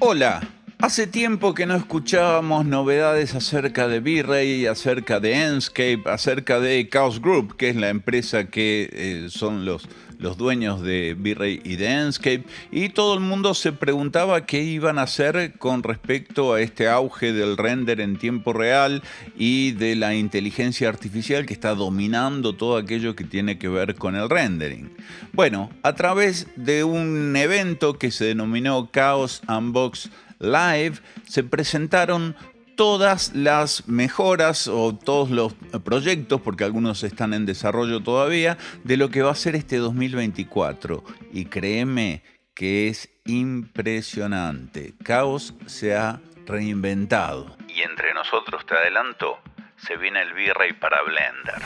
Hola, hace tiempo que no escuchábamos novedades acerca de V-Ray, acerca de Enscape, acerca de Chaos Group, que es la empresa que son los dueños de V-Ray y de Enscape, y todo el mundo se preguntaba qué iban a hacer con respecto a este auge del render en tiempo real y de la inteligencia artificial que está dominando todo aquello que tiene que ver con el rendering. Bueno, a través de un evento que se denominó Chaos Unbox Live, se presentaron todas las mejoras o todos los proyectos, porque algunos están en desarrollo todavía, de lo que va a ser este 2024. Y créeme que es impresionante. Chaos se ha reinventado. Y entre nosotros, te adelanto, se viene el V-Ray para Blender.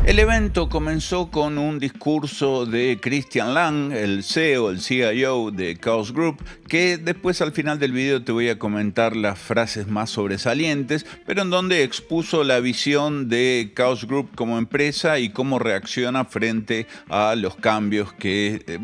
El evento comenzó con un discurso de Christian Lang, el CEO, el CIO de Chaos Group, que después al final del video te voy a comentar las frases más sobresalientes, pero en donde expuso la visión de Chaos Group como empresa y cómo reacciona frente a los cambios que,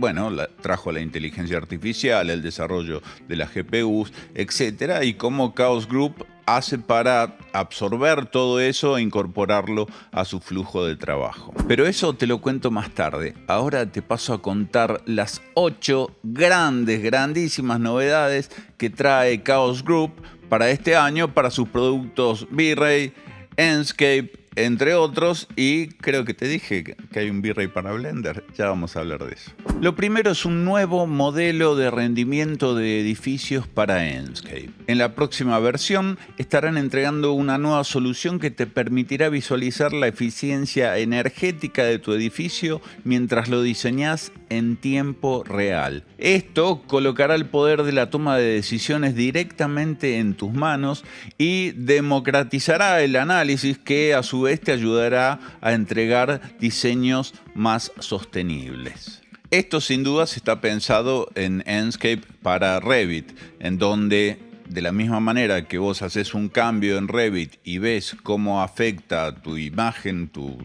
trajo la inteligencia artificial, el desarrollo de las GPUs, etc. Y cómo Chaos Group hace para absorber todo eso e incorporarlo a su flujo de trabajo. Pero eso te lo cuento más tarde. Ahora te paso a contar las 8 grandísimas novedades que trae Chaos Group para este año, para sus productos V-Ray, Enscape, entre otros, y creo que te dije que hay un V-Ray para Blender. Ya vamos a hablar de eso. Lo primero es un nuevo modelo de rendimiento de edificios para Enscape. En la próxima versión estarán entregando una nueva solución que te permitirá visualizar la eficiencia energética de tu edificio mientras lo diseñas en tiempo real. Esto colocará el poder de la toma de decisiones directamente en tus manos y democratizará el análisis, que a su vez te ayudará a entregar diseños más sostenibles. Esto sin dudas está pensado en Enscape para Revit, en donde de la misma manera que vos haces un cambio en Revit y ves cómo afecta tu imagen, tu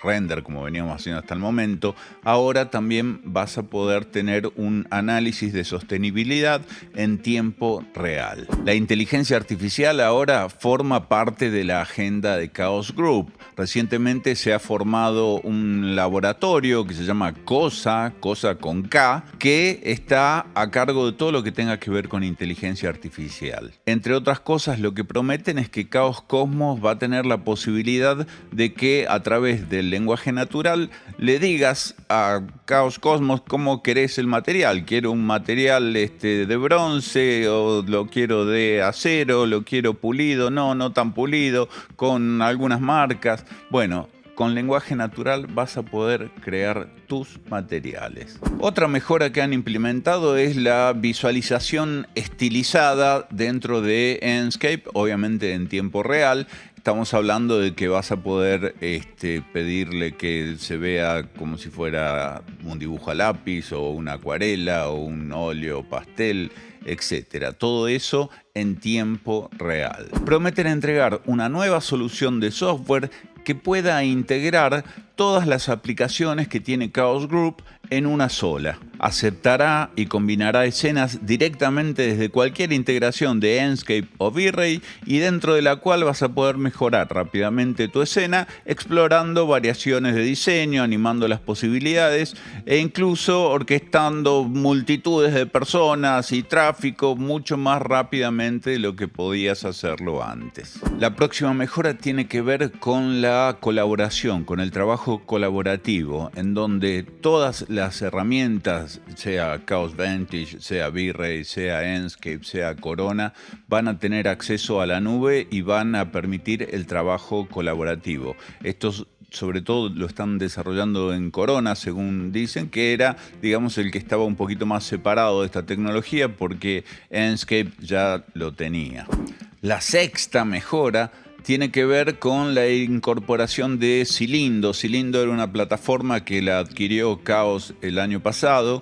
render, como veníamos haciendo hasta el momento, ahora también vas a poder tener un análisis de sostenibilidad en tiempo real. La inteligencia artificial ahora forma parte de la agenda de Chaos Group. Recientemente se ha formado un laboratorio que se llama COSA con K, que está a cargo de todo lo que tenga que ver con inteligencia artificial. Entre otras cosas, lo que prometen es que Chaos Cosmos va a tener la posibilidad de que a través del lenguaje natural le digas a Chaos Cosmos cómo querés el material. Quiero un material de bronce, o lo quiero de acero, lo quiero pulido, no tan pulido, con algunas marcas. Bueno, con lenguaje natural vas a poder crear tus materiales. Otra mejora que han implementado es la visualización estilizada dentro de Enscape, obviamente en tiempo real. Estamos hablando de que vas a poder pedirle que se vea como si fuera un dibujo a lápiz o una acuarela o un óleo pastel, etcétera. Todo eso en tiempo real. Prometen entregar una nueva solución de software que pueda integrar todas las aplicaciones que tiene Chaos Group en una sola. Aceptará y combinará escenas directamente desde cualquier integración de Enscape o V-Ray, y dentro de la cual vas a poder mejorar rápidamente tu escena, explorando variaciones de diseño, animando las posibilidades e incluso orquestando multitudes de personas y tráfico mucho más rápidamente de lo que podías hacerlo antes. La próxima mejora tiene que ver con la colaboración, con el trabajo colaborativo, en donde todas las herramientas, sea Chaos Vantage, sea V-Ray, sea Enscape, sea Corona, van a tener acceso a la nube y van a permitir el trabajo colaborativo. Estos sobre todo lo están desarrollando en Corona, según dicen, que era, digamos, el que estaba un poquito más separado de esta tecnología, porque Enscape ya lo tenía. La sexta mejora tiene que ver con la incorporación de Cylindo. Cylindo era una plataforma que la adquirió Chaos el año pasado,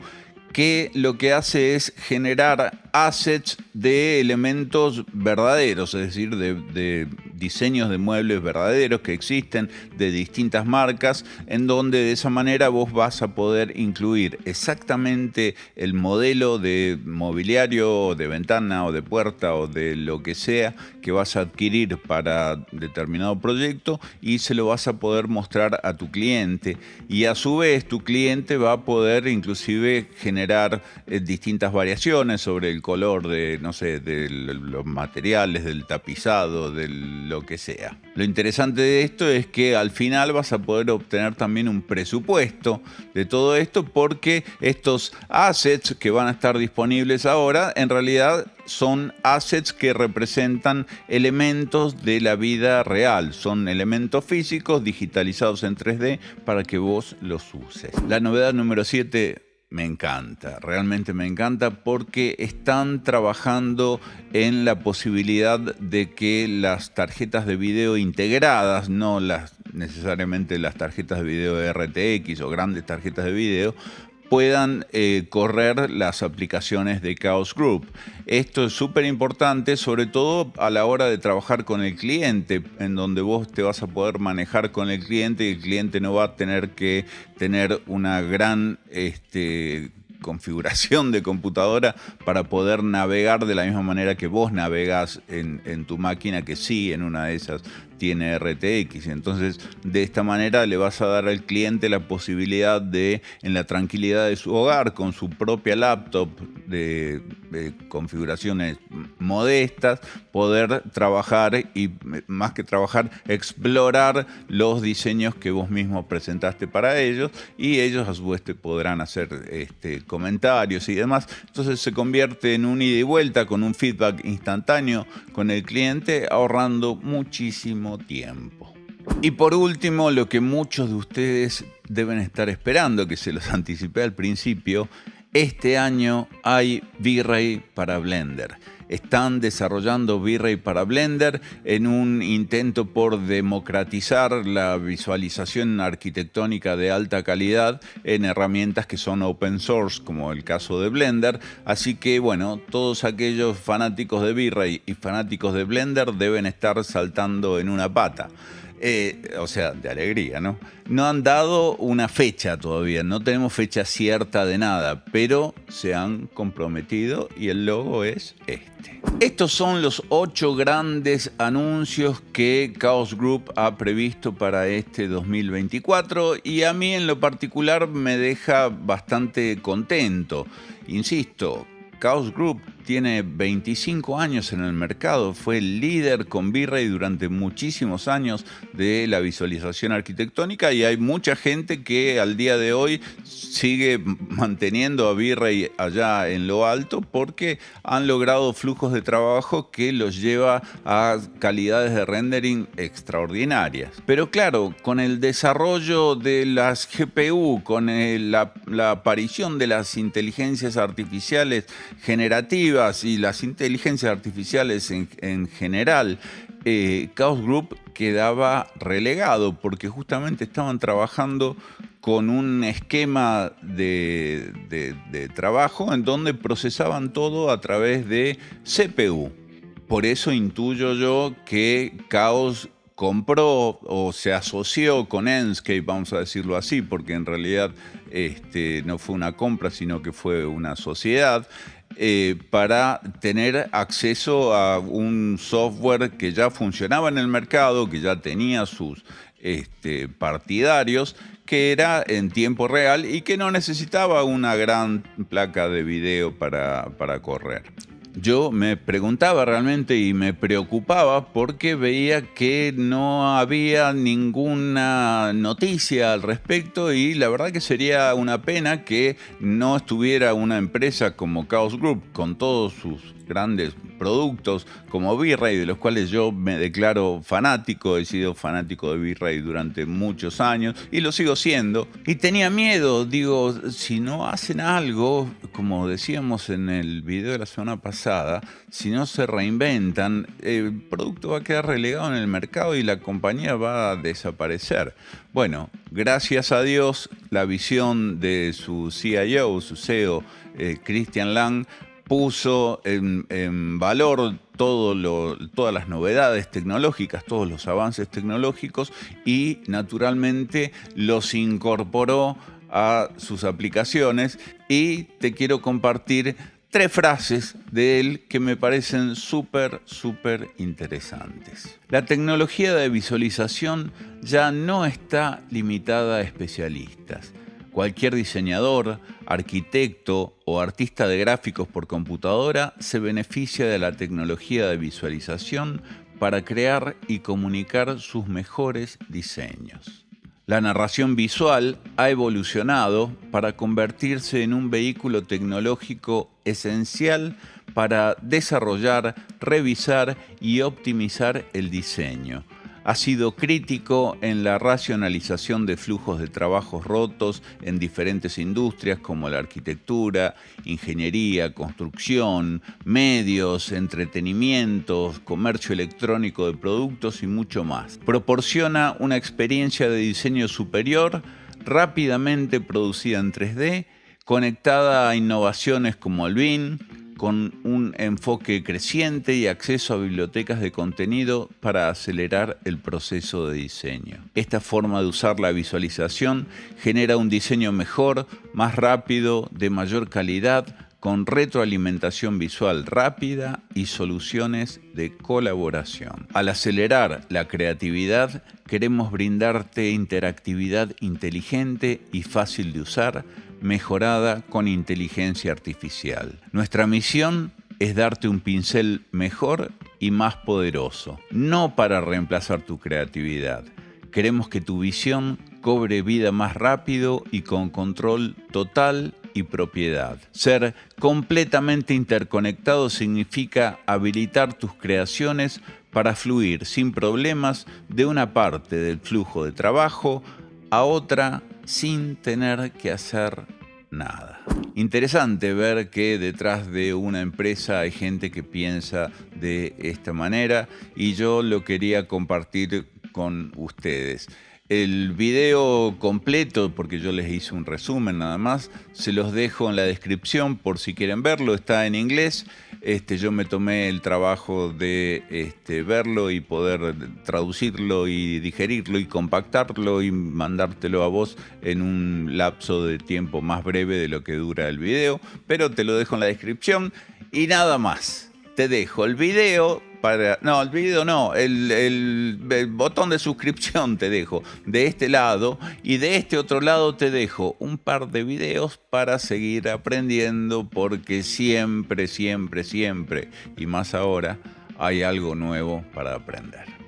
que lo que hace es generar assets de elementos verdaderos, es decir, de diseños de muebles verdaderos que existen de distintas marcas, en donde de esa manera vos vas a poder incluir exactamente el modelo de mobiliario, o de ventana, o de puerta, o de lo que sea que vas a adquirir para determinado proyecto, y se lo vas a poder mostrar a tu cliente, y a su vez tu cliente va a poder inclusive generar distintas variaciones sobre el color de, no sé, de los materiales, del tapizado, de lo que sea. Lo interesante de esto es que al final vas a poder obtener también un presupuesto de todo esto, porque estos assets que van a estar disponibles ahora en realidad son assets que representan elementos de la vida real, son elementos físicos digitalizados en 3D para que vos los uses. La novedad número 7 me encanta, realmente me encanta, porque están trabajando en la posibilidad de que las tarjetas de video integradas, no necesariamente las tarjetas de video de RTX o grandes tarjetas de video, puedan correr las aplicaciones de Chaos Group. Esto es súper importante, sobre todo a la hora de trabajar con el cliente, en donde vos te vas a poder manejar con el cliente y el cliente no va a tener que tener una gran configuración de computadora para poder navegar de la misma manera que vos navegás en tu máquina, que sí, en una de esas tiene RTX. Entonces, de esta manera le vas a dar al cliente la posibilidad de, en la tranquilidad de su hogar, con su propia laptop de configuraciones modestas, poder trabajar y, más que trabajar, explorar los diseños que vos mismo presentaste para ellos, y ellos a su vez te podrán hacer comentarios y demás. Entonces se convierte en un ida y vuelta con un feedback instantáneo con el cliente, ahorrando muchísimo tiempo. Y por último, lo que muchos de ustedes deben estar esperando, que se los anticipé al principio, este año hay V-Ray para Blender. Están desarrollando V-Ray para Blender en un intento por democratizar la visualización arquitectónica de alta calidad en herramientas que son open source, como el caso de Blender. Así que, bueno, todos aquellos fanáticos de V-Ray y fanáticos de Blender deben estar saltando en una pata. O sea, de alegría, ¿no? No han dado una fecha todavía, no tenemos fecha cierta de nada, pero se han comprometido y el logo es este. Estos son los 8 grandes anuncios que Chaos Group ha previsto para este 2024, y a mí en lo particular me deja bastante contento. Insisto, Chaos Group tiene 25 años en el mercado, fue el líder con V-Ray durante muchísimos años de la visualización arquitectónica, y hay mucha gente que al día de hoy sigue manteniendo a V-Ray allá en lo alto, porque han logrado flujos de trabajo que los lleva a calidades de rendering extraordinarias. Pero claro, con el desarrollo de las GPU, con la aparición de las inteligencias artificiales generativas y las inteligencias artificiales en general, Chaos Group quedaba relegado, porque justamente estaban trabajando con un esquema de trabajo en donde procesaban todo a través de CPU. Por eso intuyo yo que Chaos compró o se asoció con Enscape, vamos a decirlo así, porque en realidad no fue una compra, sino que fue una sociedad, para tener acceso a un software que ya funcionaba en el mercado, que ya tenía sus partidarios, que era en tiempo real y que no necesitaba una gran placa de video para correr. Yo me preguntaba realmente y me preocupaba porque veía que no había ninguna noticia al respecto, y la verdad que sería una pena que no estuviera una empresa como Chaos Group con todos sus grandes productos como V-Ray, de los cuales yo me declaro fanático. He sido fanático de V-Ray durante muchos años y lo sigo siendo, y tenía miedo, digo, si no hacen algo, como decíamos en el video de la semana pasada, si no se reinventan, el producto va a quedar relegado en el mercado y la compañía va a desaparecer. Bueno, gracias a Dios, la visión de su CIO, su CEO, Christian Lang, puso en valor todas las novedades tecnológicas, todos los avances tecnológicos y naturalmente los incorporó a sus aplicaciones, y te quiero compartir 3 frases de él que me parecen súper interesantes. La tecnología de visualización ya no está limitada a especialistas. Cualquier diseñador, arquitecto o artista de gráficos por computadora se beneficia de la tecnología de visualización para crear y comunicar sus mejores diseños. La narración visual ha evolucionado para convertirse en un vehículo tecnológico esencial para desarrollar, revisar y optimizar el diseño. Ha sido crítico en la racionalización de flujos de trabajos rotos en diferentes industrias como la arquitectura, ingeniería, construcción, medios, entretenimiento, comercio electrónico de productos y mucho más. Proporciona una experiencia de diseño superior, rápidamente producida en 3D, conectada a innovaciones como el BIM, con un enfoque creciente y acceso a bibliotecas de contenido para acelerar el proceso de diseño. Esta forma de usar la visualización genera un diseño mejor, más rápido, de mayor calidad, con retroalimentación visual rápida y soluciones de colaboración. Al acelerar la creatividad, queremos brindarte interactividad inteligente y fácil de usar, mejorada con inteligencia artificial. Nuestra misión es darte un pincel mejor y más poderoso, no para reemplazar tu creatividad. Queremos que tu visión cobre vida más rápido y con control total y propiedad. Ser completamente interconectado significa habilitar tus creaciones para fluir sin problemas de una parte del flujo de trabajo a otra sin tener que hacer nada. Interesante ver que detrás de una empresa hay gente que piensa de esta manera, y yo lo quería compartir con ustedes. El video completo, porque yo les hice un resumen nada más, se los dejo en la descripción por si quieren verlo. Está en inglés. Yo me tomé el trabajo de verlo y poder traducirlo y digerirlo y compactarlo y mandártelo a vos en un lapso de tiempo más breve de lo que dura el video, pero te lo dejo en la descripción y nada más. Te dejo el video el botón de suscripción te dejo de este lado, y de este otro lado te dejo un par de videos para seguir aprendiendo, porque siempre, y más ahora, hay algo nuevo para aprender.